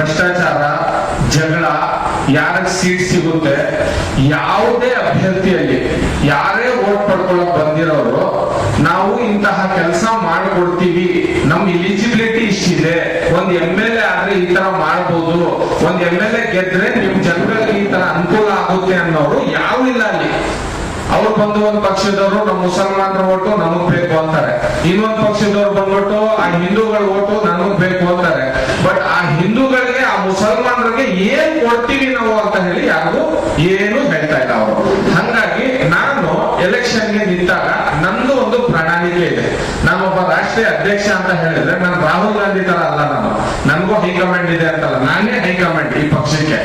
ಭ್ರಷ್ಟಾಚಾರ, ಜಗಳ, ಯಾರಿಗೆ ಸೀಟ್ ಸಿಗುತ್ತೆ, ಯಾವುದೇ ಅಭ್ಯರ್ಥಿಯಲ್ಲಿ ಯಾರೇ ವೋಟ್ ಪಡ್ಕೊಳ್ಳಕ್ ಬಂದಿರೋರು ನಾವು ಇಂತಹ ಕೆಲಸ ಮಾಡಿಕೊಡ್ತೀವಿ, ನಮ್ ಎಲಿಜಿಬಿಲಿಟಿ ಇಷ್ಟಿದೆ, ಒಂದ್ MLA ಆದ್ರೆ ಈ ತರ ಮಾಡ್ಬೋದು, ಒಂದ್ MLA ಗೆದ್ರೆ ನಿಮ್ ಜನಗಳಿಗೆ ಈ ತರ ಅನುಕೂಲ ಆಗುತ್ತೆ ಅನ್ನೋರು ಯಾವ ಇಲ್ಲ ಅಲ್ಲಿ. ಅವ್ರು ಬಂದು ಒಂದ್ ಪಕ್ಷದವರು ನಮ್ಮ ಮುಸಲ್ಮಾನರ ಓಟು ನಮಗ್ ಬೇಕು ಅಂತಾರೆ, ಇನ್ನೊಂದ್ ಪಕ್ಷದವ್ರು ಬಂದ್ಬಿಟ್ಟು ಆ ಹಿಂದೂಗಳ ಓಟು ನಮಗ್ ಬೇಕು ಅಂತಾರೆ. ಬಟ್ ಆ ಹಿಂದೂಗಳಿಗೆ ಆ ಮುಸಲ್ಮಾನರಿಗೆ ಏನ್ ಕೊಡ್ತೀವಿ ನಾವು ಅಂತ ಹೇಳಿ ಯಾರಿಗೂ ಏನು ಹೇಳ್ತಾ ಇಲ್ಲ ಅವರು. ಹಂಗಾಗಿ ನಾನು ಎಲೆಕ್ಷನ್ಗೆ ನಿಂತಾಗ ನಂದು ಒಂದು ಪ್ರಣಾಳಿಕೆ ಇದೆ. ನಾನೊಬ್ಬ ರಾಷ್ಟ್ರೀಯ ಅಧ್ಯಕ್ಷ ಅಂತ ಹೇಳಿದ್ರೆ ನಾನು ರಾಹುಲ್ ಗಾಂಧಿ ತರ ಅಲ್ಲ, ನನ್ಗೂ ಹೈಕಮಾಂಡ್ ಇದೆ ಅಂತಲ್ಲ, ನಾನೇ ಹೈಕಮಾಂಡ್ ಈ ಪಕ್ಷಕ್ಕೆ.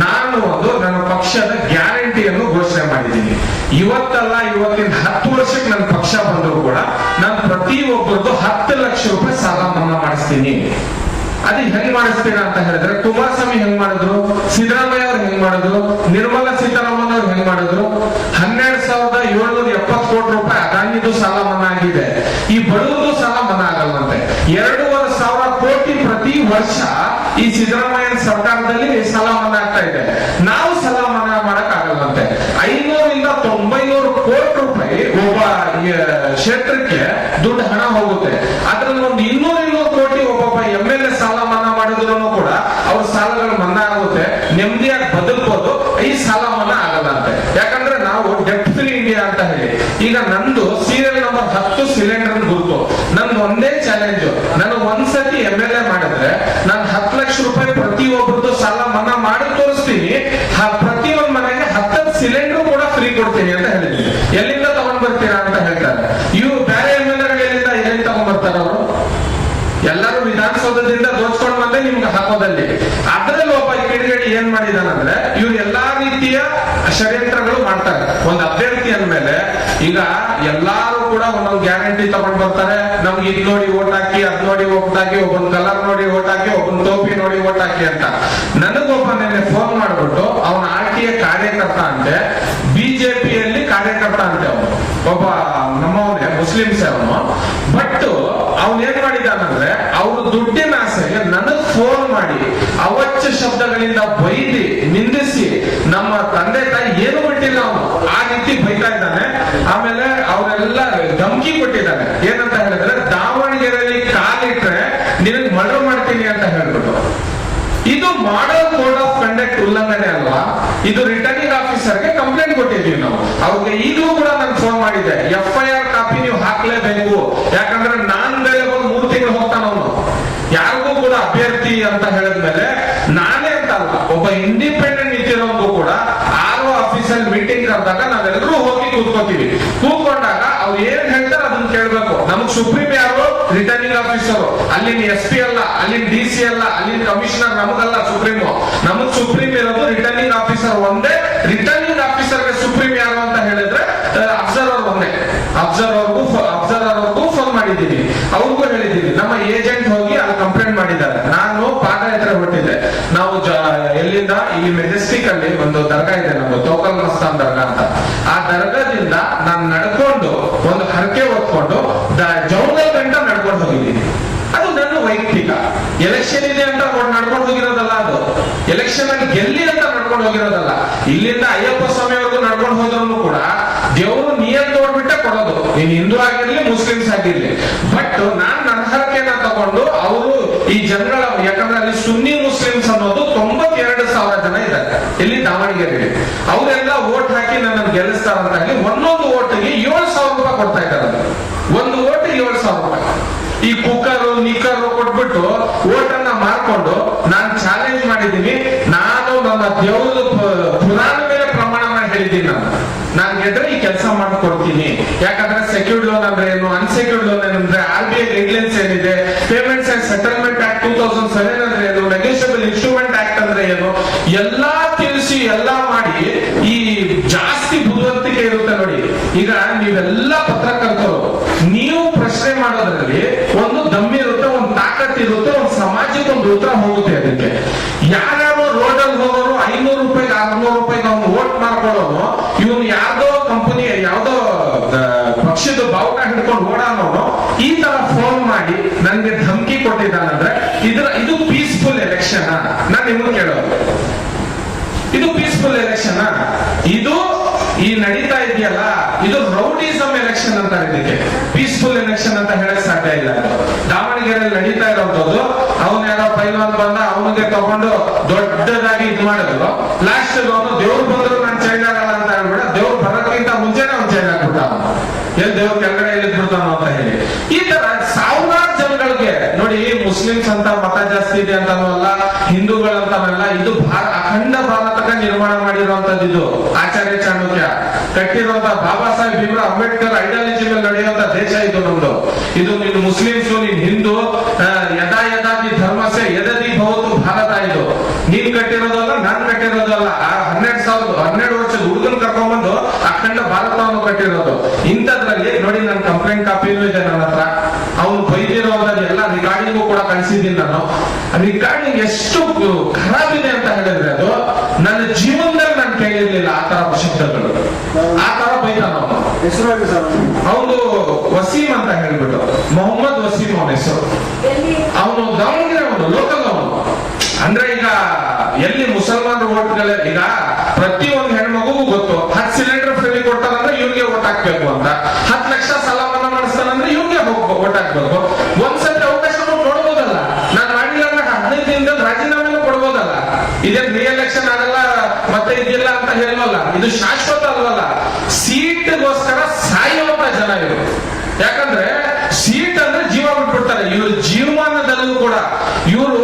ನಾನು ನನ್ನ ಪಕ್ಷದ ಗ್ಯಾರಂಟಿಯನ್ನು ಘೋಷಣೆ ಮಾಡಿದ್ದೀನಿ. ಇವತ್ತಲ್ಲ ಇವತ್ತಿನ 10 ವರ್ಷಕ್ಕೆ ನನ್ನ ಪಕ್ಷ ಬಂದ್ರು ಕೂಡ ನಾನು ಪ್ರತಿಯೊಬ್ಬರದ್ದು 10 ಲಕ್ಷ ರೂಪಾಯಿ ಸಾಲ ಮನ್ನಾ ಮಾಡಿಸ್ತೀನಿ. ಅದು ಹೆಂಗ್ ಮಾಡಿಸ್ತೀರಾ ಅಂತ ಹೇಳಿದ್ರೆ, ಕುಮಾರಸ್ವಾಮಿ ಹೆಂಗ್ ಮಾಡಿದ್ರು, ಸಿದ್ದರಾಮಯ್ಯ ಅವ್ರು ಹೆಂಗ್ ಮಾಡಿದ್ರು, ನಿರ್ಮಲಾ ಸೀತಾರಾಮನ್ ಅವ್ರು ಹೆಂಗ್ ಮಾಡಿದ್ರು. 12,770 ಕೋಟಿ ರೂಪಾಯಿ ಅದಾನಿದು ಸಾಲ ಮನ್ನಾ ಆಗಿದೆ. ಈ ಬಡವರದು ಸಾಲ ಮನ್ನಾ ಆಗಲ್ವಂತೆ. 2,500 ಕೋಟಿ ಪ್ರತಿ ವರ್ಷ ಈ ಸಿದ್ದರಾಮಯ್ಯ ಸರ್ಕಾರದಲ್ಲಿ ಸಾಲ ಮನ್ನಾ ಆಗ್ತಾ ಇದೆ. ನಾವು ಸಾಲ ಮನ್ನಾ ಮಾಡಕ್ ಆಗಲ್ವಂತೆ. 500ರಿಂದ 900 ಕೋಟಿ ರೂಪಾಯಿ ಒಬ್ಬ ಕ್ಷೇತ್ರಕ್ಕೆ ದುಡ್ಡು ಹಣ ಹೋಗುತ್ತೆ. ಅದ್ರಲ್ಲಿ ಒಂದು 200 ಕೋಟಿ ಒಬ್ಬೊಬ್ಬ MLA ಸಾಲ ಮನ್ನಾ ಮಾಡಿದ್ರು ಕೂಡ ಅವ್ರ ಸಾಲಗಳು ಮನ್ನಾ ಆಗುತ್ತೆ, ನೆಮ್ಮದಿಯಾಗಿ ಬದುಕಬಹುದು. ಈ ಸಾಲ ಮನ್ನಾ ಆಗಲ್ಲ ಅಂತೆ. ಯಾಕಂದ್ರೆ ನಾವು ಡೆಪ್ಟ್ ಫ್ರೀ ಇಂಡಿಯಾ ಅಂತ ಹೇಳಿ. ಈಗ ನಂದು ಸೀರಿಯಲ್ ನಂಬರ್ 10 ಸಿಲಿಂಡರ್ ಗುರುತು. ನಂದು ಒಂದೇ ಚಾಲೆಂಜ್, ನಾನು ಒಂದ್ಸತಿ MLA ಮಾಡಿದ್ರೆ ನಾನು 10 ಲಕ್ಷ ರೂಪಾಯಿ ಪ್ರತಿಯೊಬ್ಬರದ್ದು ಸಾಲ ಮನ್ನಾ ಮಾಡಿ ತೋರಿಸ್ತೀನಿ. ಪ್ರತಿಯೊಂದು ಮನೆಗೆ 10 ಸಿಲಿಂಡರ್ ಕೂಡ ಫ್ರೀ ಕೊಡ್ತೀನಿ ಅಂತ ಹೇಳಿದ್ದೀನಿ. ಎಲ್ಲಿಂದ ತಗೊಂಡ್ ಬರ್ತೀರಾ ಅಂತ ಹೇಳ್ತಾರೆ. ಇವ್ರು ಬೇರೆ MLA ಎಲ್ಲಿ ತಗೊಂಡ್ ಬರ್ತಾರ ಅವರು? ಎಲ್ಲರೂ ವಿಧಾನಸೌಧದಿಂದ ದೋಚ್ಕೊಂಡ್ ಬಂದ್ರೆ ನಿಮ್ಗೆ ಹಾಕೋದಲ್ಲಿ. ಅದ್ರಲ್ಲಿ ಒಬ್ಬ ಕಿಡಿಗೇಡಿ ಏನ್ ಮಾಡಿದಾನಂದ್ರೆ, ಇವ್ರು ಎಲ್ಲಾ ರೀತಿಯ ಷಡ್ಯಂತ್ರಗಳು ಮಾಡ್ತಾರೆ. ಒಂದ್ ಅಭ್ಯರ್ಥಿ ಅಂದ್ಮೇಲೆ ಈಗ ಎಲ್ಲಾರು ಕೂಡ ಒಂದೊಂದು ಗ್ಯಾರಂಟಿ ತಗೊಂಡ್ ಬರ್ತಾರೆ. ನಮ್ಗೆ ಇದ್ ನೋಡಿ ಓಟ್ ಹಾಕಿ, ಅದ್ ನೋಡಿ ಓಟ್ ಹಾಕಿ, ಒಬ್ಬನ್ ಕಲರ್ ನೋಡಿ ಓಟ್ ಹಾಕಿ, ಒಬ್ಬನ್ ಟೋಪಿ ನೋಡಿ ಓಟ್ ಹಾಕಿ ಅಂತ. ನನಗೊಬ್ಬ ನಿನ್ನೆ ಫೋನ್ ಮಾಡ್ಬಿಟ್ಟು ಅವನ RTA ಕಾರ್ಯಕರ್ತ ಅಂತೆ, ಬಿಜೆಪಿಯಲ್ಲಿ ಕಾರ್ಯಕರ್ತ ಅಂತೆ. ಅವನು ಒಬ್ಬ ನಮ್ಮವನೇ, ಮುಸ್ಲಿಮ್ಸ್ ಅವನು. ಬಟ್ ಅವನ್ ಏನ್ ಮಾಡಿದಾನಂದ್ರೆ, ಅವ್ರ ದುಡ್ಡಿನ ಆಸೆಗೆ ನನಗ್ ಫೋನ್ ಮಾಡಿ ಅವಚ್ಚ ಶಬ್ದಗಳಿಂದ ಬೈದಿ ನಿಂದಿಸಿ ನಮ್ಮ ತಂದೆ ತಾಯಿ ಏನು ಬಿಟ್ಟಿಲ್ಲ ಅವನು, ಆ ರೀತಿ ಬೈತಾ ಇದ್ದಾನೆ. ಆಮೇಲೆ ಅವರೆಲ್ಲ ಧಮಕಿ ಕೊಟ್ಟಿದ್ದಾನೆ. ಏನಂತ ಹೇಳಿದ್ರೆ, ದಾವಣಗೆರೆಯಲ್ಲಿ ಕಾಲಿಟ್ರೆ ನಿನಗ್ ಮರ್ಡರ್ ಮಾಡ್ತೀನಿ ಅಂತ ಹೇಳ್ಬಿಟ್ಟು. ಇದು ಮಾಡಲ್ ಕೋಡ್ ಆಫ್ ಕಂಡಕ್ಟ್ ಉಲ್ಲಂಘನೆ ಅಲ್ವಾ? ಇದು ರಿಟರ್ನಿಂಗ್ ಆಫೀಸರ್ಗೆ ಕಂಪ್ಲೇಂಟ್ ಕೊಟ್ಟಿದ್ದೀವಿ ನಾವು. ಅವ್ರಿಗೆ ಈಗಲೂ ಕೂಡ ನಾನು ಫೋನ್ ಮಾಡಿದ್ದೆ, FIR ಕಾಪಿ ನೀವು ಹಾಕ್ಲೇಬೇಕು. ಯಾಕಂದ್ರೆ ನಾನ್ ಬೇರೆ ಬಂದು 3 ತಿಂಗಳು ಹೋಗ್ತಾನ ಅವನು. ಯಾರಿಗೂ ಕೂಡ ಅಭ್ಯರ್ಥಿ ಅಂತ ಹೇಳಿದ್ಮೇಲೆ ನಾನೇ ಅಂತ ಅಲ್ಲ, ಒಬ್ಬ ಇಂಡಿಪೆಂಡೆಂಟ್ ನಿಂತಿರೋದು ಕೂಡ RO ಆಫೀಸಲ್ಲಿ ಮೀಟಿಂಗ್ ಕರೆದಾಗ ನಾವೆಲ್ಲರೂ ಹೋಗಿ ಕೂತ್ಕೋತೀವಿ. ಕೂತ್ಕೊಂಡಾಗ ಅವ್ರು ಏನ್ ಹೇಳ್ತಾರೆ ಅದನ್ನ ಕೇಳ್ಬೇಕು. ನಮಗ್ ಸುಪ್ರೀಂ ಯಾರು? Returning officer. ಅಲ್ಲಿನ SP ಅಲ್ಲ, ಅಲ್ಲಿನ DC ಅಲ್ಲ, ಅಲ್ಲಿನ ಕಮಿಷನರ್ ನಮಗಲ್ಲ ಸುಪ್ರೀಂ. ನಮಗ್ ಸುಪ್ರೀಂ ಇರೋದು ರಿಟರ್ನಿಂಗ್ ಆಫೀಸರ್ ಒಂದೇ. ರಿಟರ್ನಿಂಗ್ ಆಫೀಸರ್ಗೆ ಸುಪ್ರೀಂ ಯಾರು ಅಂತ ಹೇಳಿದ್ರೆ ಅಬ್ಸರ್ವರ್ ಒಂದೇ. ಅಬ್ಸರ್ವರ್ಗೂ ಫೋನ್ ಮಾಡಿದ್ದೀನಿ, ಅವ್ರಿಗೂ ಹೇಳಿದ್ದೀನಿ. ನಮ್ಮ ಏಜೆಂಟ್ ಹೋಗಿ ಅಲ್ಲಿ ಕಂಪ್ಲೇಂಟ್ ಮಾಡಿದ್ದಾರೆ. ನಾನು ಪಾದಯಾತ್ರೆ ಹೊರಟಿದ್ದೆ. ನಾವು ಎಲ್ಲಿಂದ ಇಲ್ಲಿ ಮೆಜೆಸ್ಟಿಕ್ ಅಲ್ಲಿ ಒಂದು ದರ್ಗಾ ಇದೆ ನಮ್ದು, ತೋಕಲ್ ಮಸ್ತಾನ್ ದರ್ಗಾ ಅಂತ. ಆ ದರ್ಗಾದಿಂದ ನಾನು ನಡ್ಕೊಂಡು ಒಂದು ಹರಕೆ ಹೊತ್ಕೊಂಡು ಜೌಗಲ್ ಗಂಟ ನಡ್ಕೊಂಡು ಹೋಗಿದ್ದೀನಿ. ಅದು ನನ್ನ ವೈಯಕ್ತಿಕ. ಎಲೆಕ್ಷನ್ ಇದೆ ಅಂತ ನಡ್ಕೊಂಡು ಹೋಗಿರೋದಲ್ಲ, ಅದು ಎಲೆಕ್ಷನ್ ಅಲ್ಲಿ ಗೆಲ್ಲಿ ಅಂತ ನಡ್ಕೊಂಡು ಹೋಗಿರೋದಲ್ಲ. ಇಲ್ಲಿಂದ ಅಯ್ಯಪ್ಪ ಸ್ವಾಮಿವರೆಗೂ ನಡ್ಕೊಂಡು ಹೋದ್ರು ಕೂಡ ದೇವರು ನಿಯತ್ ನೋಡ್ಬಿಟ್ಟೆ ಕೊಡೋದು, ನೀನ್ ಹಿಂದೂ ಆಗಿರ್ಲಿ ಮುಸ್ಲಿಮ್ಸ್ ಆಗಿರ್ಲಿ. ಬಟ್ ನಾನ್ ನನ್ನ ಹರಕೆನ ತಗೊಂಡು ಅವರು ಈ ಜನಗಳ, ಯಾಕಂದ್ರೆ ಅಲ್ಲಿ ಸುನ್ನಿ ಮುಸ್ಲಿಮ್ಸ್ ಅನ್ನೋದು 92,000 ಜನ ಇದ್ದಾರೆ ಇಲ್ಲಿ ದಾವಣಗೆರೆಯಲ್ಲಿ. ಅವರೆಲ್ಲ ಓಟ್ ಹಾಕಿ ನನ್ನ ಗೆಲ್ಲಿಸ್ತಾರಂತ ಹೇಳಿ ಒಂದೊಂದು ಓಟಿಗೆ 7,000 ರೂಪಾಯಿ ಕೊಡ್ತಾ ಇದ್ದಾರೆ. ಒಂದು ಓಟಿಗೆ 7,000 ರೂಪಾಯಿ. ಈ ಕುಕ್ಕರು ನಿಕ್ಕರು ಕೊಟ್ಬಿಟ್ಟು ಓಟನ್ನ ಮಾರ್ಕೊಂಡು ನಾನು ಚಾಲೆಂಜ್ ಮಾಡಿದ್ದೀನಿ. ನಾನು ನನ್ನ ದೇವ್ರ ಪುರಾಣ ಮೇಲೆ ಪ್ರಮಾಣ ಮಾಡಿ ಹೇಳಿದ್ದೀನಿ, ನಾನು ಗೆದ್ರೆ ಈ ಕೆಲಸ ಮಾಡ್ಕೊಡ್ತೀನಿ. ಯಾಕಂದ್ರೆ ಸೆಕ್ಯೂರ್ಡ್ ಲೋನ್ ಅಂದ್ರೆ ಏನು, ಅನ್ಸೆಕ್ಯೂರ್ಡ್ ಲೋನ್ ಏನಂದ್ರೆ, RBI ಗೈಡ್ಲೈನ್ಸ್ ಏನಿದೆ, ಪೇಮೆಂಟ್ಸ್ ಅಂಡ್ ಸೆಟಲ್ಮೆಂಟ್ ಆಕ್ಟ್ 2007 ಅಂದ್ರೆ ಏನು, ನೆಗೋಷಿಯಬಲ್ ಇನ್ಸ್ಟ್ರೂಮೆಂಟ್ ಆಕ್ಟ್ ಅಂದ್ರೆ ಏನು, ಎಲ್ಲಾ ತಿಳಿಸಿ ಎಲ್ಲಾ ಮಾಡಿ. ಈ ಜಾಸ್ತಿ ಬುದ್ಧಿವಂತಿಕೆ ಇರುತ್ತೆ ನೋಡಿ. ಈಗ ನೀವೆಲ್ಲ ಪತ್ರಕರ್ತರು, ನೀವು ಪ್ರಶ್ನೆ ಮಾಡೋದ್ರಲ್ಲಿ ಒಂದು ದಮ್ಮಿ ಇರುತ್ತೆ, ಒಂದು ತಾಕತ್ ಇರುತ್ತೆ, ಒಂದು ಸಮಾಜಕ್ಕೆ ಒಂದು ಉತ್ತರ ಹೋಗುತ್ತೆ. ಅದಕ್ಕೆ ಯಾರ್ಯಾರು ರೋಡಲ್ಲಿ ಹೋಗೋರು 500 ರೂಪಾಯಿಗೆ 600 ರೂಪಾಯಿಗೆ ಅವ್ನು ವೋಟ್ ಮಾಡ್ಕೊಳ್ಳೋನು, ಇವನು ಯಾವ್ದೋ ಕಂಪನಿ ಯಾವ್ದೋ ಪಕ್ಷದ ಬಾವುಟ ಹಿಡ್ಕೊಂಡು ಓಡಾಡೋನು ಈ ತರ ಫೋನ್ ಮಾಡಿ ನನ್ಗೆ ಧಮಕಿ ಕೊಟ್ಟಿದ್ದಾನಂದ್ರೆ ಇದು ಪೀಸ್ ಪೀಸ್ಫುಲ್ ಎಲೆಕ್ಷನ್? ನಾನು ನಿಮ್ಗೆ ಕೇಳೋದು, ಇದು ಪೀಸ್ಫುಲ್ ಎಲೆಕ್ಷನ್? ಇದು ಈ ನಡೀತಾ ಇದೆಯಲ್ಲ, ಇದು ರೌಡಿಸಮ್ ಎಲೆಕ್ಷನ್ ಅಂತ ಇದಕ್ಕೆ. ಪೀಸ್ಫುಲ್ ಎಲೆಕ್ಷನ್ ಅಂತ ಹೇಳಕ್ ಸಾಧ್ಯ ಇಲ್ಲ. ದಾವಣಗೆರೆಯಲ್ಲಿ ನಡೀತಾ ಇರೋದು, ಅವನ್ ಯಾರೋ ಪೈಲ್ವಾನ್ ಬಂದ, ಅವನಿಗೆ ತಗೊಂಡು ದೊಡ್ಡದಾಗಿ ಇದ್ ಮಾಡಿದ್ರು. ಲಾಸ್ಟ್ ಅವನು ದೇವ್ರು ಬಂದ್ರು ನಾನು ಚೇಂಜ್ ಆಗಲ್ಲ ಅಂತ ಹೇಳ್ಬಿಡ, ದೇವ್ರು ಬರೋಕ್ಕಿಂತ ಮುಂಚೆನೆ ಅವ್ನು ಚೇಂಜ್ ಆಗ್ಬಿಟ್ಟ. ಎಲ್ಲಿ ದೇವ್ರ ಕೆಳಗಡೆ ಎಲ್ಲಿದ್ಬಿಡ್ತಾನೋ ಅಂತ ಹೇಳಿ ಈ ತರ ಸಾವಿರಾರು ಜನಗಳಿಗೆ ನೋಡಿ. ಮುಸ್ಲಿಮ್ಸ್ ಅಂತ ಮತ ಜಾಸ್ತಿ ಇದೆ ಅಂತನಲ್ಲ, ಹಿಂದೂಗಳಂತನಲ್ಲ, ಇದು ಅಖಂಡ ಭಾರತಕ್ಕೆ ನಿರ್ಮಾಣ ಮಾಡಿರುವಂತದ್ದು. ಇದು ಆಚಾರ್ಯ ಚಾಣಕ್ಯ ಕಟ್ಟಿರುವಂತ ಬಾಬಾ ಸಾಹೇಬ್ ಭೀಮ್ರಾವ್ ಅಂಬೇಡ್ಕರ್ ಐಡಿಯಾಲಜಿ ಮೇಲೆ ನಡೆಯುವಂತ ದೇಶ ಇದು ನಮ್ದು. ಇದು ನೀನು ಮುಸ್ಲಿಮ್ಸ್, ನೀನ್ ಹಿಂದೂ, ಯದಾ ಯದಾದಿ ಧರ್ಮಸೆ ಯದದಿ ಭವತು ಭಾರತ. ಇದು ನೀನ್ ಕಟ್ಟಿರೋದಲ್ಲ, ನಾನ್ ಕಟ್ಟಿರೋದಲ್ಲ. 12 ವರ್ಷದ ಹುಡುಗನ್ ಕರ್ಕೊಂಡ್ಬಂದು ಅಖಂಡ ಭಾರತವನ್ನು ಕಟ್ಟಿರೋದು. ಇಂಥದ್ರಲ್ಲಿ ನೋಡಿ, ನನ್ನ ಕಂಪ್ಲೇಂಟ್ ಕಾಪಿನೂ ಇದೆ ನನ್ನ ಹತ್ರ. ಅವ್ನು ಬೈದಿರೋದೆಲ್ಲ ರಿಕಾರ್ಡಿಂಗು ಕೂಡ ಕಳಿಸಿದ್ದೀನಿ ನಾನು. ರಿಕಾರ್ಡಿಂಗ್ ಎಷ್ಟು ಖರಾಬ್ ಇದೆ ಅಂತ ಹೇಳಿದ್ರೆ, ಅದು ನನ್ನ ಜೀವನದಲ್ಲಿ ನಾನು ಕೇಳಿರ್ಲಿಲ್ಲ ಆ ತರ ಶಬ್ದಗಳು. ಆ ತರ ಬೈತಾನ ಅವನು. ಅವನು ವಸೀಂ ಅಂತ ಹೇಳ್ಬಿಟ್ಟು, ಮೊಹಮ್ಮದ್ ವಸೀಂ ಅವನ ಹೆಸರು. ಅವನು ದಾವಣಗೆರೆ, ಅವನು ಲೋಕಲ್ ಅವನು. ಅಂದ್ರೆ ಈಗ ಎಲ್ಲಿ ಮುಸಲ್ಮಾನರು ಓಟ್ಗಳೇ, ಈಗ ಪ್ರತಿಯೊಂದು ಹೆಣ್ಮಗುಗೂ ಗೊತ್ತು 10 ಸಿಲಿಂಡರ್ ಫ್ರೀ ಕೊಡ್ತಾರಂದ್ರೆ ಇವ್ರಿಗೆ ಓಟ್ ಹಾಕ್ಬೇಕು ಅಂತ. 10 ಲಕ್ಷ ಸಾಲ ಮನ್ನಾ ಮಾಡಿಸ್ತಾನಂದ್ರೆ ಇವ್ರಿಗೆ ಓಟ್ ಹಾಕ್ಬೇಕು. ಒಂದ್ಸತಿ ಅವಕಾಶ ನೋಡ್ಬೋದಲ್ಲ. ನಾನ್ ಮಾಡಿಲ್ಲ ಅಂದ್ರೆ 15 ದಿನದಲ್ಲಿ ರಾಜೀನಾಮೆನೂ ಕೊಡ್ಬೋದಲ್ಲ. ಇದೇನ್ ರೀ ಎಲೆಕ್ಷನ್ ಆಗಲ್ಲ ಮತ್ತೆ ಇದಿಲ್ಲ ಅಂತ ಹೇಳಲ್ಲ. ಇದು ಶಾಶ್ವತ ಅಲ್ವಲ್ಲ. ಸೀಟ್ಗೋಸ್ಕರ ಸಾಯುವಂತ ಜನ ಇವರು. ಯಾಕಂದ್ರೆ ಸೀಟ್ ಅಂದ್ರೆ ಜೀವ ಬಿಟ್ಬಿಡ್ತಾರೆ. ಇವ್ರ ಜೀವಮಾನದಲ್ಲೂ ಕೂಡ ಇವರು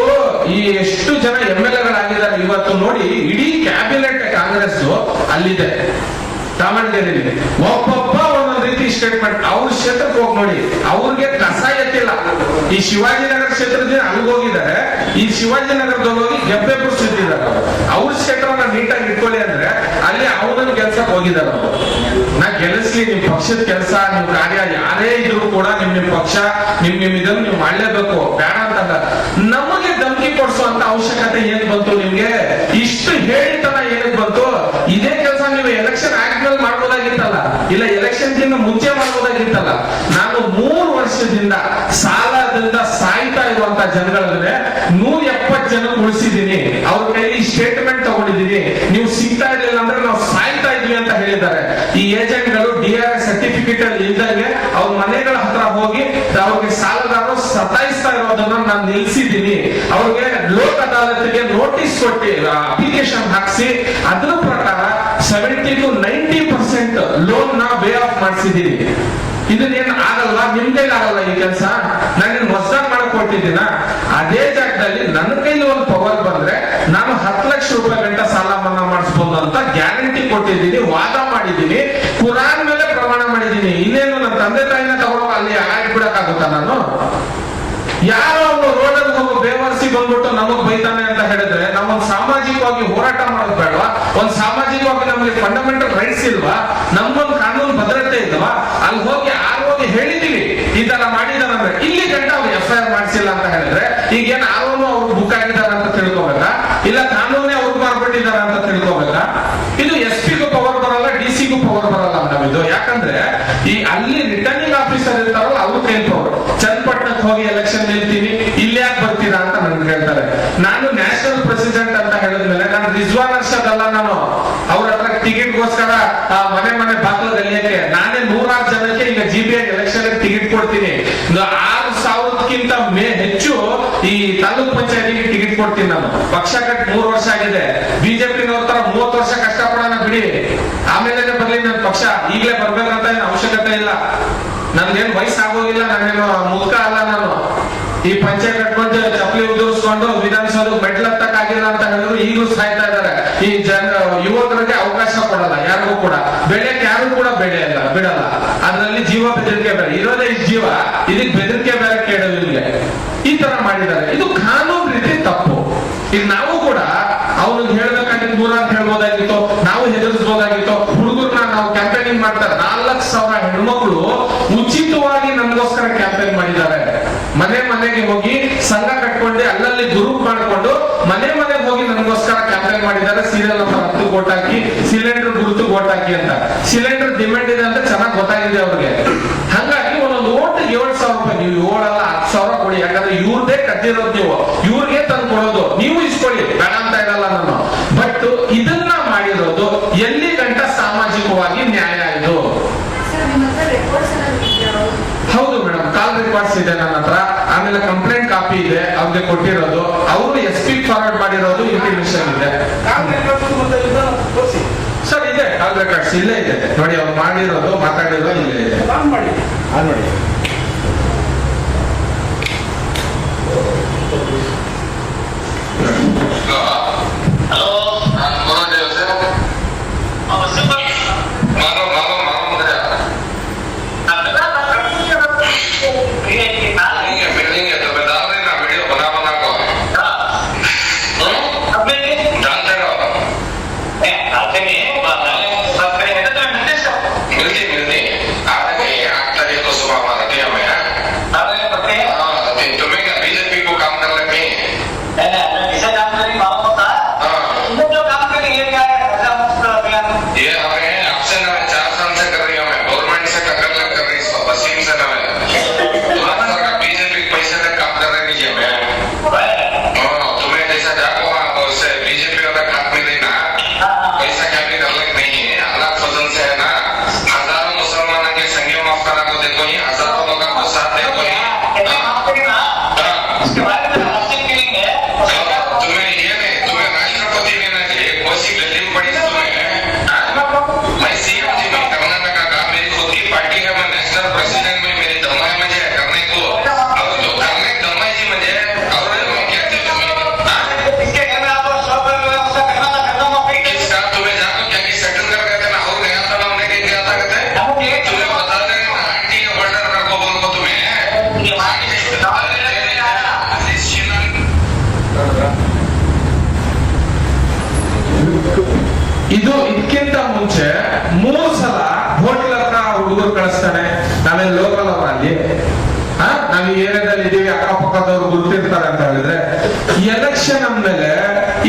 ಎಷ್ಟು ಜನ MLA-ಗಳಾಗಿದ್ದಾರೆ ಇವತ್ತು ನೋಡಿ. ಇಡೀ ಕ್ಯಾಬಿನೆಟ್ ಕಾಂಗ್ರೆಸ್ ಅಲ್ಲಿದೆ ದಾವಣಗೆರೆಯಲ್ಲಿ. ಒಬ್ಬೊಬ್ಬ ಒಂದೊಂದು ರೀತಿ ಸ್ಟೇಟ್ಮೆಂಟ್. ಅವ್ರ ಕ್ಷೇತ್ರಕ್ಕೆ ಹೋಗಿ ನೋಡಿ, ಅವ್ರಿಗೆ ಕಸ ಎತ್ತಿಲ್ಲ. ಈ ಶಿವಾಜಿನಗರ ಕ್ಷೇತ್ರದಿಂದ ಅಲ್ಲಿಗೆ ಹೋಗಿದ್ದಾರೆ, ಈ ಶಿವಾಜಿನಗರದಲ್ಲಿ ಹೋಗಿ ಗೆಬ್ಬೆ ಬಿಡಿಸಿದ್ದಾರೆ. ಅವ್ರ ಕ್ಷೇತ್ರನ ನೀಟಾಗಿ ಇಟ್ಕೊಳ್ಳಿ ಅಂದ್ರೆ ಅಲ್ಲಿ ಅವನನ್ನು ಕೆಲ್ಸಕ್ಕೆ ಹೋಗಿದ್ದಾರೆ. ನಾ ಗೆಲ್ಲಿಸ್ಲಿ, ನಿಮ್ ಪಕ್ಷದ ಕೆಲಸ, ನಿಮ್ ಕಾರ್ಯ ಯಾರೇ ಇದ್ರು ಕೂಡ ನಿಮ್ ಪಕ್ಷ ನಿಮ್ ಇದನ್ನು ನೀವು ಮಾಡ್ಲೇಬೇಕು, ಬೇಡ ಅಂತಲ್ಲ. ನಮಗೆ ಧಮಕಿ ಕೊಡಿಸುವಂತ ಅವಶ್ಯಕತೆ ಏನ್ ಬಂತು ನಿಮ್ಗೆ? ಇಷ್ಟು ಹೇಳಿತನ ಏನಕ್ಕೆ ಬಂತು? ಇದೇ ಕೆಲಸ ನೀವು ಎಲೆಕ್ಷನ್ ಆದ್ಮೇಲೆ ಮಾಡ್ಬೋದಾಗಿತ್ತಲ್ಲ, ಇಲ್ಲ ಎಲೆಕ್ಷನ್ ಗಿಂತ ಮುಂಚೆ ಮಾಡ್ಬೋದಾಗಿತ್ತಲ್ಲ. ನಾನು 3 ವರ್ಷದಿಂದ ಸಾಲದಿಂದ ಸಾಯ್ತಾ ಇರುವಂತ ಜನಗಳನ್ನೇ 170 ಜನ ಉಳಿಸಿದೀನಿ. ಅವ್ರ ಕೈಲಿ ಸ್ಟೇಟ್ಮೆಂಟ್ ತಗೊಂಡಿದ್ದೀನಿ. ನೀವು ಸಿಗ್ತಾ ಇರ್ಲಿಲ್ಲ ಅಂದ್ರೆ ನಾವು ಸಾಯ್ತಾ ಇದ್ವಿ ಅಂತ ಹೇಳಿದ್ದಾರೆ. ಈ ಏಜೆಂಟ್ಗಳು DRS ಸರ್ಟಿಫಿಕೇಟ್ ಅಲ್ಲಿ ಇಲ್ದಂಗೆ ಅವ್ರ ಮನೆಗಳ ಹತ್ರ ಹೋಗಿ ಅವ್ರಿಗೆ ಸಾಲಗಾರರು ಸತಾಯಿಸ್ತಾ ಇರೋದನ್ನ ನಾನು ನಿಲ್ಸಿದ್ದೀನಿ. ಅವ್ರಿಗೆ ಲೋಕ್ ಅದಾಲತ್ಗೆ ನೋಟಿಸ್ ಕೊಟ್ಟು ಅಪ್ಲಿಕೇಶನ್ ಹಾಕ್ಸಿ ಅದ್ರ ಪ್ರಕಾರ 70 to 90% ಲೋನ್ ನ ವೇ ಆಫ್ ಮಾಡಿಸಿದೀನಿ. ಇದನ್ನೇನು ಆಗಲ್ವಾ? ನಿಮ್ ಕೈಲಿ ಆಗಲ್ಲ ಈ ಕೆಲಸ? ನಾನು ಹೊಸದಾಗಿ ಮಾಡಕ್ ಕೊಟ್ಟಿದ್ದೀನ. ಅದೇ ಜಾಗದಲ್ಲಿ ನನ್ನ ಕೈಲಿ ಒಂದು ಪವರ್ ಬಂದ್ರೆ ನಾನು 10 ಲಕ್ಷ ರೂಪಾಯಿ ಗಂಟ ಸಾಲ ಮನ್ನಾ ಮಾಡಿಸ್ಬೋದು ಅಂತ ಗ್ಯಾರಂಟಿ ಕೊಟ್ಟಿದ್ದೀನಿ, ವಾದ ಮಾಡಿದ್ದೀನಿ, ಕುರಾನ್ ಮೇಲೆ ಪ್ರಮಾಣ ಮಾಡಿದ್ದೀನಿ. ಇನ್ನೇನು ನನ್ನ ತಂದೆ ತಾಯಿನ ತಗೊಂಡು ಅಲ್ಲಿ ಆಗಿಬಿಡಕ್ಕಾಗುತ್ತಾ ನಾನು? ಯಾರೋ ಒಬ್ಬ ರೋಡಲ್ಲಿ ಹೋಗೋ ಬೇವರ್ಸಿ ಬಂದ್ಬಿಟ್ಟು ನಮಗ್ ಬೈತಾನೆ ಅಂತ ಹೇಳಿದ್ರೆ ನಾವೊಂದು ಸಾಮಾಜಿಕವಾಗಿ ಹೋರಾಟ ಮಾಡೋದು ಬೇಡವಾ? ಒಂದ್ ಸಾಮಾಜಿಕವಾಗಿ ನಮಗೆ ಫಂಡಮೆಂಟಲ್ ರೈಟ್ಸ್ ಇಲ್ವಾ? ನಮ್ಗೊಂದು ಕಾನೂನು ಭದ್ರತೆ ಇಲ್ವಾ? ಅಲ್ಲಿ ಹೋಗಿ ಹೇಳಿದೀವಿ ಈ ತರ ಮಾಡಿದಾರಂದ್ರೆ, ಇಲ್ಲಿ ಗಂಟ ಅವ್ರು FIR ಮಾಡಿಸಿಲ್ಲ ಅಂತ ಹೇಳಿದ್ರೆ ಈಗ ಏನ್ ಆರೋನು ಅವ್ರು ಬುಕ್ ಆಗಿದಾರ ಅಂತ ತಿಳ್ಕೊಬೇಕಾ? ಇಲ್ಲ ಕಾನೂನೇ ಅವ್ರು ಮಾಡ್ಬಿಟ್ಟಿದಾರ ಅಂತ ತಿಳ್ಕೊಬೇಕಾ? ಇದು SP-ಗೂ ಪವರ್ ಬರಲ್ಲ, DC-ಗೂ ಪವರ್ ಬರಲ್ಲ ಮೇಡಮ್ ಇದು. ಯಾಕಂದ್ರೆ ಈ ಅಲ್ಲಿ ರಿಟರ್ನಿಂಗ್ ಆಫೀಸರ್ ಇರ್ತಾರಲ್ಲ ಅವ್ರು ಕೈ ಪವರ್. ಚನ್ನಪಟ್ಟಣಕ್ಕೆ ಹೋಗಿ ಎಲೆಕ್ಷನ್ ನಿಲ್ತೀನಿ, ಇಲ್ಲಿ ಯಾಕೆ ಬರ್ತೀರಾ ಅಂತ ನನ್ಗೆ ಹೇಳ್ತಾರೆ. ನಾನು ನ್ಯಾಷನಲ್ ಪ್ರೆಸಿಡೆಂಟ್ ಅಂತ ಹೇಳಿದ್ಮೇಲೆ ನಾನು ರಿಜ್ವಾನ್ ಅರ್ಷದಲ್ಲ, ನಾನು ಅವ್ರ ಹತ್ರ ಟಿಕೆಟ್ಗೋಸ್ಕರ ಮನೆ ಬಾಗಿಲು ಗಲಿಯಕ್ಕೆ ನಾನೇ 106 ಜನಕ್ಕೆ ಈಗ GBI ಎಲೆಕ್ಷನ್ ಟಿಕೆಟ್ ಕೊಡ್ತೀನಿ. 6,000ಕ್ಕಿಂತ ಹೆಚ್ಚು ಈ ತಾಲೂಕ್ ಪಂಚಾಯತಿಗೆ ಟಿಕೆಟ್ ಕೊಡ್ತೀನಿ ನಾನು. ಪಕ್ಷ ಕಟ್ಟಿ 3 ವರ್ಷ ಆಗಿದೆ. ಬಿಜೆಪಿನವ್ರ ತರ 30 ವರ್ಷ ಕಷ್ಟಪಡೋಣ ಬಿಡಿ, ಆಮೇಲೆ ಬರ್ಲಿ ನನ್ನ ಪಕ್ಷ. ಈಗಲೇ ಬರ್ಬೇಕಂತ ಏನು ಅವಶ್ಯಕತೆ ಇಲ್ಲ. ನನ್ಗೇನು ವಯಸ್ಸಾಗೋಗಿಲ್ಲ, ನಾನೇನು ಮುಖ ಅಲ್ಲ. ನಾನು ಈ ಪಂಚಾಯತ್ ಕಟ್ಕೊಂಡು ಚಪ್ಪಲಿ ಉದುರಿಸ್ಕೊಂಡು ವಿಧಾನಸೌಧ ಮೆಟ್ಲತ್ತಕ್ಕಾಗಿಲ್ಲ ಅಂತ ಹೇಳಿದ್ರು ಈಗಲೂ ಸಾಯ್ತಾ ಇದ್ದಾರೆ. ಈ ಯುವಕರಿಗೆ ಅವಕಾಶ ಕೊಡಲ್ಲ ಯಾರಿಗೂ ಕೂಡ. ಬೆಳೆಯಕ್ಕೆ ಯಾರು ಕೂಡ ಬಿಡಲ್ಲ. ಅದ್ರಲ್ಲಿ ಜೀವ ಬೆದರಿಕೆ ಬೇರೆ ಇರೋದೇ. ಈ ಜೀವ ಇದಕ್ಕೆ ಬೆದರಿಕೆ ಬೇರೆ ಕೇಳೋದಿಲ್ಲ. ಈ ತರ ಮಾಡಿದ್ದಾರೆ. ಇದು ಕಾನೂನು ರೀತಿ ತಪ್ಪು. ಈಗ ನಾವು ಕೂಡ ಅವ್ನಿಗೆ ಹೇಳ್ಬೇಕಾಗಿತ್ತು 100 ಅಂತ ಹೇಳ್ಬೋದಾಗಿತ್ತು, ನಾವು ಹೆದರ್ಸ್ಬೋದಾಗಿತ್ತು. ಹುಡುಗರನ್ನ ನಾವು ಕ್ಯಾಂಪೇನಿಂಗ್ ಮಾಡ್ತಾರೆ. 4,00,000 ಹೆಣ್ಮಕ್ಳು ಉಚಿತವಾಗಿ ನಮಗೋಸ್ಕರ ಕ್ಯಾಂಪೇನ್ ಮಾಡಿದ್ದಾರೆ. ಮನೆಗೆ ಹೋಗಿ ಸಂಘ ಕಟ್ಕೊಂಡು ಅಲ್ಲಲ್ಲಿ ಗ್ರೂಪ್ ಮಾಡ್ಕೊಂಡು ಮನೆಗೆ ಹೋಗಿ ನನಗೋಸ್ಕರ ಕ್ಯಾಂಪೇನ್ ಮಾಡಿದ್ದಾರೆ. ಸೀರಿಯಲ್ ನಂಬರ್ 10 ಓಟ್ ಹಾಕಿ, ಸಿಲಿಂಡರ್ ಗುರುತು ಓಟ್ ಹಾಕಿ ಅಂತ. ಸಿಲಿಂಡರ್ ಡಿಮ್ಯಾಂಡ್ ಇದೆ ಅಂತ ಚೆನ್ನಾಗಿ ಗೊತ್ತಾಗಿದೆ ಅವ್ರಿಗೆ. ಹಂಗಾಗಿ ಒಂದೊಂದು ಓಟ್ 7,000 ರೂಪಾಯಿ. ನೀವು 7 ಅಲ್ಲ 10,000 ಕೊಡಿ. ಯಾಕಂದ್ರೆ ಇವ್ರದೇ ಕಟ್ಟಿರೋದು, ನೀವು ಇವ್ರಿಗೆ ತಂದು ಕೊಡೋದು, ನೀವು ಇಸ್ಕೊಳ್ಳಿ, ಬೇಡ ಅಂತ ಇರಲ್ಲ ನಾನು. ಬಟ್ ಇದನ್ನ ಮಾಡಿರೋದು ಎಲ್ಲಿ ಗಂಟ ಸಾಮಾಜಿಕವಾಗಿ ನ್ಯಾಯ ಇದು? ಹೌದು ಮೇಡಮ್, ಕಾಲ್ ರೆಕಾರ್ಡ್ಸ್ ಇದೆ ನನ್ನ ಹತ್ರ. ಆಮೇಲೆ ಕಂಪ್ಲೇಂಟ್ ಕಾಪಿ ಇದೆ, ಅವ್ರಿಗೆ ಕೊಟ್ಟಿರೋದು. ಅವರು SP ಫಾರ್ವರ್ಡ್ ಮಾಡಿರೋದು ಇಂಟಿಮೇಷನ್ ಇದೆ ಸರ್. ಇದೆ ಕಾಲ್ ರೆಕಾರ್ಡ್ಸ್ ಇಲ್ಲೇ ಇದೆ ನೋಡಿ. ಅವ್ರು ಮಾಡಿರೋದು ಮಾತಾಡಿರೋದು ಇಲ್ಲೇ ಇದೆ. ಇದು ಇದಕ್ಕಿಂತ ಮುಂಚೆ 3 ಸಲ ಹೋಟೆಲ್ ಹತ್ರ ಹುಡುಗರು ಕಳಿಸ್ತಾನೆ. ನಾವೇನ್ ಲೋಕಲ್ ಅವ್ರ ಅಲ್ಲಿ ನಾವ್ ಈ ಏರಿಯಾದಲ್ಲಿ ಇದೀವಿ, ಅಕ್ಕಪಕ್ಕದವ್ರು ಗುರುತಿರ್ತಾರೆ ಅಂತ ಹೇಳಿದ್ರೆ ಎಲೆಕ್ಷನ್ ಅಂದ್ಮೇಲೆ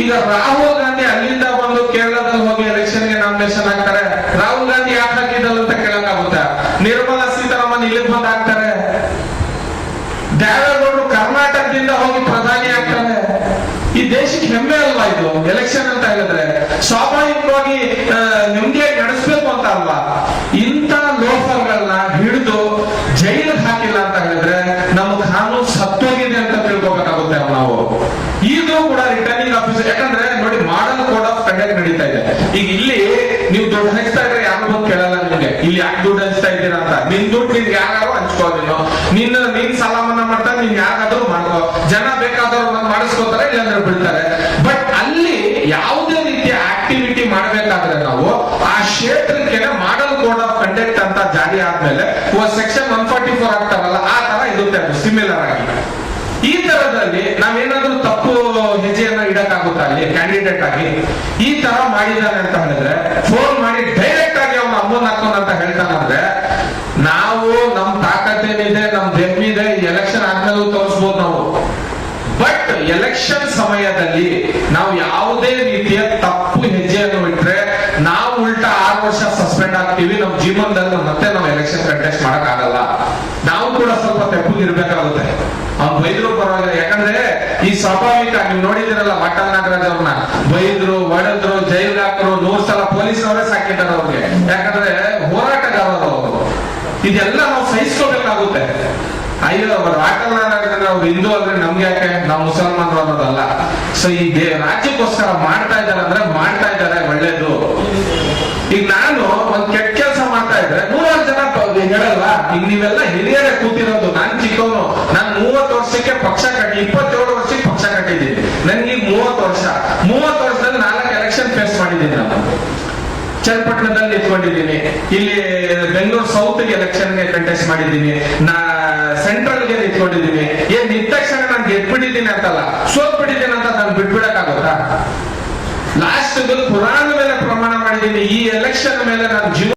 ಈಗ ರಾಹುಲ್ ಗಾಂಧಿ ಅಲ್ಲಿಂದ ಬಂದು ಕೇರಳದಲ್ಲಿ ಹೋಗಿ ಎಲೆಕ್ಷನ್ಗೆ ನಾಮಿನೇಷನ್ ಹಾಕ್ತಾರೆ. ರಾಹುಲ್ ಗಾಂಧಿ ಯಾಕೆ ಹಾಕಿದ್ದಲ್ಲ ಅಂತ ಕೇಳಕ್ಕಾಗುತ್ತೆ? ನಿರ್ಮಲಾ ಸೀತಾರಾಮನ್ ಇಲ್ಲಿಗೆ ಬಂದು ಹಾಕ್ತಾರೆ. ದೇವೇಗೌಡರು ಕರ್ನಾಟಕದಿಂದ ಹೋಗಿ ಪ್ರಧಾನಿ ಆಗ್ತಾರೆ. ಈ ದೇಶಕ್ಕೆ ಹೆಮ್ಮೆ ಅಲ್ವಾ ಇದು? ಎಲೆಕ್ಷನ್ ಅಂತ ಹೇಳಿದ್ರೆ ಸ್ವಾಭಾವಿಕವಾಗಿ ನೆಮ್ಮದಿಯಾಗಿ ನಡೆಸಬೇಕು ಅಂತ ಅಲ್ವಾ? ಇಂಥ ಲೋಫರ್ಗಳನ್ನ ಹಿಡಿದು ಜೈಲಿಗೆ ಹಾಕಿಲ್ಲ ಅಂತ ಹೇಳಿದ್ರೆ ನಮ್ಮ ಕಾನೂನು ಸತ್ತೋಗಿದೆ ಅಂತ ತಿಳ್ಕೊಬೇಕಾಗುತ್ತೆ ನಾವು. ಇದು ಕೂಡ ರಿಟರ್ನಿಂಗ್ ಆಫೀಸರ್, ಯಾಕಂದ್ರೆ ನೋಡಿ ಮಾಡಲ್ ಕೋಡ್ ಆಫ್ ಕಂಡಕ್ಟ್ ನಡೀತಾ ಇದೆ. ಈಗ ಇಲ್ಲಿ ನೀವು ದುಡ್ಡು ಹಂಚ್ತಾ ಇದ್ರೆ ಯಾರು ಬಂದು ಕೇಳಲ್ಲ ನಿಮ್ಗೆ, ಇಲ್ಲಿ ಯಾಕೆ ದುಡ್ಡು ಹಂಚ್ತಾ ಇದ್ದೀರಾ ಅಂತ. ನಿನ್ ದುಡ್ಡು ನಿನ್ಗೆ ಯಾರು ಹಂಚ್ಕೋದಿಲ್ಲ. ನೀನ್ ಸಾಲ ಮನ್ನಾ ಮಾಡ್ತಾರೆ, ನೀನ್ ಯಾರಾದ್ರೂ ಮಾಡ್ಕೋ. ಜನ ಬೇಕಾದವ್ರು ಮಾಡಿಸ್ಕೋತಾರೆ, ಇಲ್ಲಾಂದ್ರೆ ಬಿಡ್ತಾರೆ. ಬಟ್ ಅಲ್ಲಿ ಯಾವುದೇ ರೀತಿಯ ಆಕ್ಟಿವಿಟಿ ಮಾಡ್ಬೇಕಾದ್ರೆ ನಾವು ಆ ಕ್ಷೇತ್ರಕ್ಕೆ ಮಾಡಲ್ ಕೋಡ್ ಆಫ್ ಕಂಡಕ್ಟ್ ಅಂತ ಜಾರಿ ಆದ್ಮೇಲೆ ಸೆಕ್ಷನ್ 144 ಆಗ್ತಾರಲ್ಲ, ಆ ತರ ಇರುತ್ತೆ ಅದು ಸಿಮಿಲರ್ ಆಗಿ. ಈ ತರದಲ್ಲಿ ನಾವೇನಾದ್ರೂ ತಪ್ಪು ಹೆಜ್ಜೆಯನ್ನ ಇಡಕ್ಕಾಗುತ್ತಾ ಅಲ್ಲಿ ಕ್ಯಾಂಡಿಡೇಟ್ ಆಗಿ? ಈ ತರ ಮಾಡಿದಾನೆ ಅಂತ ಹೇಳಿದ್ರೆ ಫೋನ್ ಮಾಡಿ ಡೈರೆಕ್ಟ್ ಆಗಿ ಅವ್ನ ಅಮ್ಮನ್ ಹಾಕೋಣ ಅಂತ ಹೇಳ್ತಾನಂದ್ರೆ ನಾವು ನಮ್ ತಾಕತ್ತೇನಿದೆ, ನಮ್ ದೆಮ್ಮಿದೆ, ಎಲೆಕ್ಷನ್ ಆದ್ಮೇಲೆ ತೋರಿಸ್ಬೋದು ನಾವು. ಬಟ್ ಎಲೆಕ್ಷನ್ ಸಮಯದಲ್ಲಿ ನಾವು ಯಾವುದೇ ರೀತಿಯ ತಪ್ಪು ಹೆಜ್ಜೆಯನ್ನು ಇಟ್ರೆ ನಾವು ಉಲ್ಟಾ 6 ವರ್ಷ ಸಸ್ಪೆಂಡ್ ಆಗ್ತೀವಿ. ನಮ್ಮ ಜೀವನದಲ್ಲಿ ಮತ್ತೆ ನಾವು ಎಲೆಕ್ಷನ್ ಕಂಟೆಸ್ಟ್ ಮಾಡಕ್ ಆಗಲ್ಲ. ನಾವು ಕೂಡ ಸ್ವಲ್ಪ ತೆಪ್ಪಗಿರ್ಬೇಕಾಗುತ್ತೆ. ಅವ್ನು ಬೈದ್ರು ಪರವಾಗಿಲ್ಲ, ಯಾಕಂದ್ರೆ ಈ ಸ್ವಾಭಾವಿಕ ನೀವು ನೋಡಿದಿರಲ್ಲ, ವಾಟಾಳ್ ನಾಗರಾಜ್ ಅವ್ರನ್ನ ಬೈದ್ರು, ಹೊಡೆದ್ರು, ಜೈಲ್ಗೆ ಹಾಕರು, 100 ಸಲ ಪೊಲೀಸ್ನವರೇ ಸಾಕಿದ್ದಾರೆ ಅವ್ರಿಗೆ. ಯಾಕಂದ್ರೆ ಹೋರಾಟಗಾರರು ಅವರು. ಇದೆಲ್ಲ ನಾವು ಸಹಿಸ್ಕೋಬೇಕಾಗುತ್ತೆ. ಅಯ್ಯೋ ವಾಟಾಳ್ ನಾಗರಾಜ್ ಅವ್ರು ಹಿಂದೂ ಅಂದ್ರೆ ನಮ್ಗೆ ಯಾಕೆ, ನಾವು ಮುಸಲ್ಮಾನರು ಅನ್ನೋದಲ್ಲ. ಸೊ ಈ ರಾಜ್ಯಕ್ಕೋಸ್ಕರ ಮಾಡ್ತಾ ಇದ್ದಾರೆ ಅಂದ್ರೆ ಮಾಡ್ತಾ ಇದ್ದಾರೆ, ಒಳ್ಳೇದು. ಈಗ ನಾನು ಒಂದ್ ಕೆಟ್ಟ ಕೆಲಸ ಮಾಡ್ತಾ ಇದ್ರೆ 100 ಜನ ಹೇಳಲ್ವಾ? ಈಗ ನೀವೆಲ್ಲ ಹಿರಿಯರೇ ಕೂತಿರೋದು, ನಾನ್ ಚಿಕ್ಕವನು. ನಾನು 30 ವರ್ಷಕ್ಕೆ ಪಕ್ಷ ಕಟ್ಟಿ 27 ವರ್ಷಕ್ಕೆ ಪಕ್ಷ ಕಟ್ಟಿದ್ದೀನಿ. ನನ್ಗೆ ಈಗ 30 ವರ್ಷ. 30 ವರ್ಷದಲ್ಲಿ 4 ಎಲೆಕ್ಷನ್ ಫೇಸ್ ಮಾಡಿದ್ದೀನಿ. ನಾನು ಚನ್ನಪಟ್ಟಣದಲ್ಲಿ ನಿಂತ್ಕೊಂಡಿದ್ದೀನಿ, ಇಲ್ಲಿ ಬೆಂಗಳೂರು ಸೌತ್ ಗೆ ಎಲೆಕ್ಷನ್ ಗೆ ಕಂಟೆಸ್ಟ್ ಮಾಡಿದ್ದೀನಿ, ಸೆಂಟ್ರಲ್ ಗೆ ನಿಂತ್ಕೊಂಡಿದ್ದೀನಿ. ಏನ್ ನಿಂತ ತಕ್ಷಣ ನಾನು ಗೆದ್ಬಿಟ್ಟಿದ್ದೀನಿ ಅಂತಲ್ಲ, ಸೋತ್ಬಿಟ್ಟಿದ್ದೀನಿ ಅಂತ ನಾನು ಬಿಟ್ಬಿಡಕ್ಕಾಗುತ್ತಾ? ಲಾಸ್ಟ್ ಪುರಾಣ ಮೇಲೆ ಪ್ರಮಾಣ ಮಾಡಿದ್ದೀನಿ. ಈ ಎಲೆಕ್ಷನ್ ಮೇಲೆ ನಾನು ಜೀವ